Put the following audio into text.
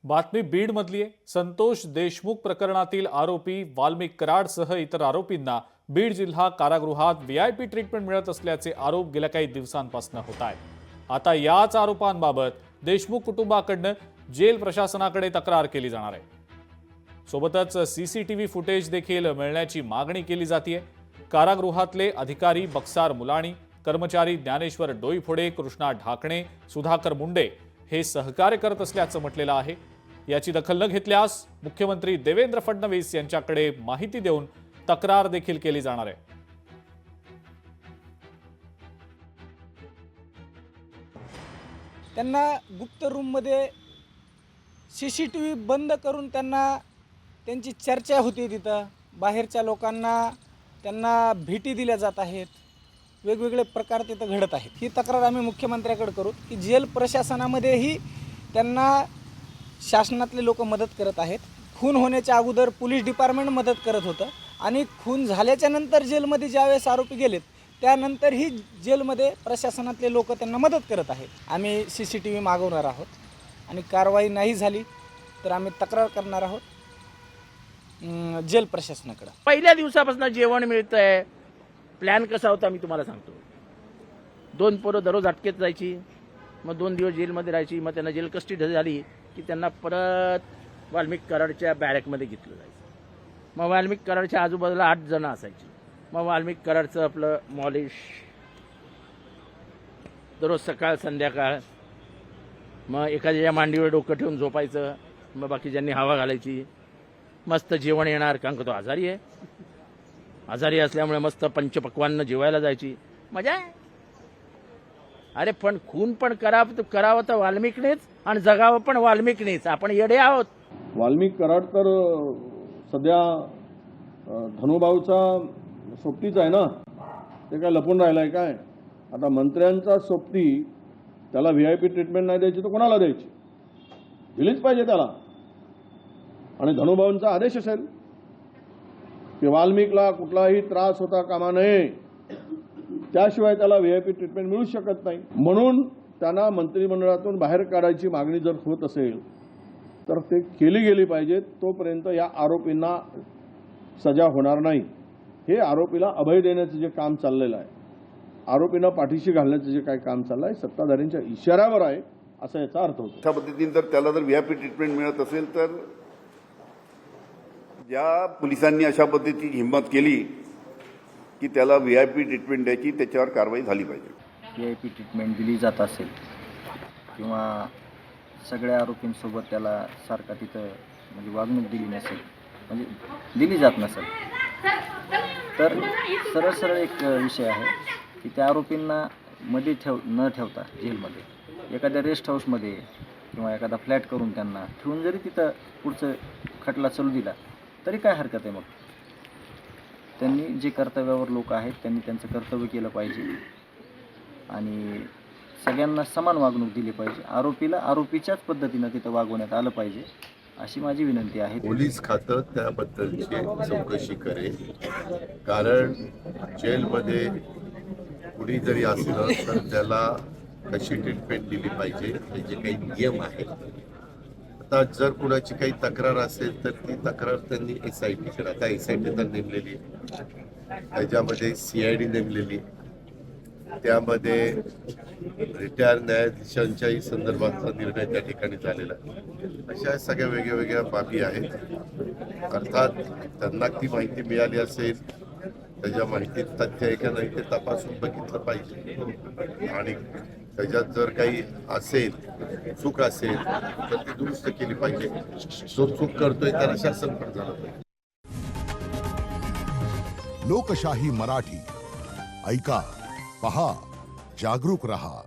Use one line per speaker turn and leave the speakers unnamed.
बातमी बीड मधली आहे। संतोष देशमुख प्रकरणातील आरोपी वाल्मिक कराडसह इतर आरोपींना बीड जिल्हा कारागृहात व्हीआयपी ट्रीटमेंट मिळत असल्याचे आरोप गेल्या काही दिवसांपासून होत आहेत। आता याच आरोपांबाबत देशमुख कुटुंबाकडून जेल प्रशासनाकडे तक्रार केली जाणार आहे। सोबतच सीसीटीव्ही फुटेज देखील मिळण्याची मागणी केली जाते। कारागृहातले अधिकारी बक्सार मुलाणी, कर्मचारी ज्ञानेश्वर डोईफोडे, कृष्णा ढाकणे, सुधाकर मुंडे हे सहकार्य करत असल्याचं म्हटलेलं आहे। याची दखल न घेतल्यास मुख्यमंत्री देवेंद्र फडणवीस यांच्याकडे माहिती देऊन तक्रार देखील केली जाणार आहे।
त्यांना गुप्त रूममध्ये सीसीटीव्ही बंद करून त्यांची चर्चा होती। तिथं बाहेरच्या लोकांना त्यांना भेटी दिल्या जात आहेत। वेगवेगळे प्रकार तिथं घडत आहेत। ही तक्रार आम्ही मुख्यमंत्र्याकडे करू की जेल प्रशासनामध्येही त्यांना शासनातले लोक मदत करत आहेत। खून होण्याच्या अगोदर पोलीस डिपार्टमेंट मदत करत होतं आणि खून झाल्याच्या नंतर जेलमध्ये ज्यावेळेस आरोपी गेलेत त्यानंतरही जेलमध्ये प्रशासनातले लोक त्यांना मदत करत आहेत। आम्ही सीसीटीव्ही मागवणार आहोत आणि कारवाई नाही झाली तर आम्ही तक्रार करणार आहोत जेल प्रशासनाकडे।
पहिल्या दिवसापासून जेवण मिळतंय। प्लॅन कसा होता मी तुम्हाला सांगतो। 2 पोरं दररोज अटकेत जायची, मग 2 दिवस जेलमध्ये राहायची, मग त्यांना जेल कस्टडी झाली की त्यांना परत वाल्मिक कराडच्या बॅरेकमध्ये घेतलं जायचं। मग वाल्मिक कराडच्या आजूबाजूला 8 जण असायची। मग वाल्मिक कराडचं आपलं मॉलिश दररोज सकाळ संध्याकाळ, मग एखाद्याच्या मांडीवर डोकं ठेवून झोपायचं, मग बाकीच्यांनी हवा घालायची। मस्त जेवण येणार, कारण का तो आजारी आहे। आजारी असल्यामुळे मस्त पंचपक्वान्न जेवायला जायची, मजा आहे। अरे पण खून पण करावं तर वाल्मिकनेच आणि जगावं पण वाल्मिकनेच। आपण येडे आहोत।
वाल्मिक कराड तर सध्या धनुभाऊचा सोबतीच आहे ना, ते काय लपून राहिलाय काय? आता मंत्र्यांचा सोबती त्याला व्हीआयपी ट्रीटमेंट नाही द्यायची तर कोणाला द्यायची? दिलीच पाहिजे त्याला। आणि धनुभाऊंचा आदेश असेल की वाल्मिकला कुठलाही त्रास होता कामा नये, त्याशिवाय त्याला व्हीआयपी ट्रीटमेंट मिळू शकत नाही। म्हणून त्यांना मंत्रिमंडळातून बाहेर काढायची मागणी जर होत असेल तर ते केली गेली पाहिजे। तोपर्यंत या आरोपींना सजा होणार नाही। हे आरोपीला अभय देण्याचं जे काम चाललेलं आहे, आरोपींना पाठीशी घालण्याचं जे काही काम चाललं आहे, सत्ताधाऱ्यांच्या इशाऱ्यावर आहे असा याचा अर्थ होतो।
अशा पद्धतीने जर त्याला जर व्हीआयपी ट्रीटमेंट मिळत असेल तर ज्या पोलिसांनी अशा पद्धतीची हिंमत केली की त्याला व्हीआयपी ट्रीटमेंट द्यायची, त्याच्यावर कारवाई झाली पाहिजे।
व्हीआयपी ट्रीटमेंट दिली जात असेल किंवा सगळ्या आरोपींसोबत त्याला सारखा तिथं म्हणजे वागणूक दिली नसेल, म्हणजे दिली जात नसेल, तर सरळ एक विषय आहे की त्या आरोपींना मध्ये न ठेवता जेलमध्ये एखाद्या रेस्ट हाऊसमध्ये किंवा एखादा फ्लॅट करून त्यांना ठेवून जरी तिथं पुढचं खटला चालू दिला तरी काय हरकत आहे? मग त्यांनी जे कर्तव्यावर लोक आहेत त्यांनी त्यांचं कर्तव्य केलं पाहिजे आणि सगळ्यांना समान वागणूक दिली पाहिजे। आरोपीला आरोपीच्याच पद्धतीनं तिथं वागवण्यात आलं पाहिजे अशी माझी विनंती आहे।
पोलीस खातं त्याबद्दलची चौकशी करेल, कारण जेलमध्ये कुणी जरी असलं तर त्याला कशी ट्रीटमेंट दिली पाहिजे त्याचे काही नियम आहेत। आता जर कुणाची काही तक्रार असेल तर ती तक्रार त्यांनी SITकडे, आता SIT तर नेमलेली आहे, त्याच्यामध्ये CID नेमलेली, त्यामध्ये रिटायर न्यायाधीशांच्याही संदर्भातला निर्णय त्या ठिकाणी झालेला आहे। अशा सगळ्या वेगळ्या बाबी आहेत। अर्थात त्यांना ती माहिती मिळाली असेल, त्याच्या माहितीत तथ्य आहे का नाही ते तपासून बघितलं पाहिजे आणि त्याच्यात जर काही असेल, चूक असेल तर ती दुरुस्त केली पाहिजे। जो चूक करतोय त्याला शासन पण झालं पाहिजे।
लोकशाही मराठी ऐका, पहा, जागरूक रहा।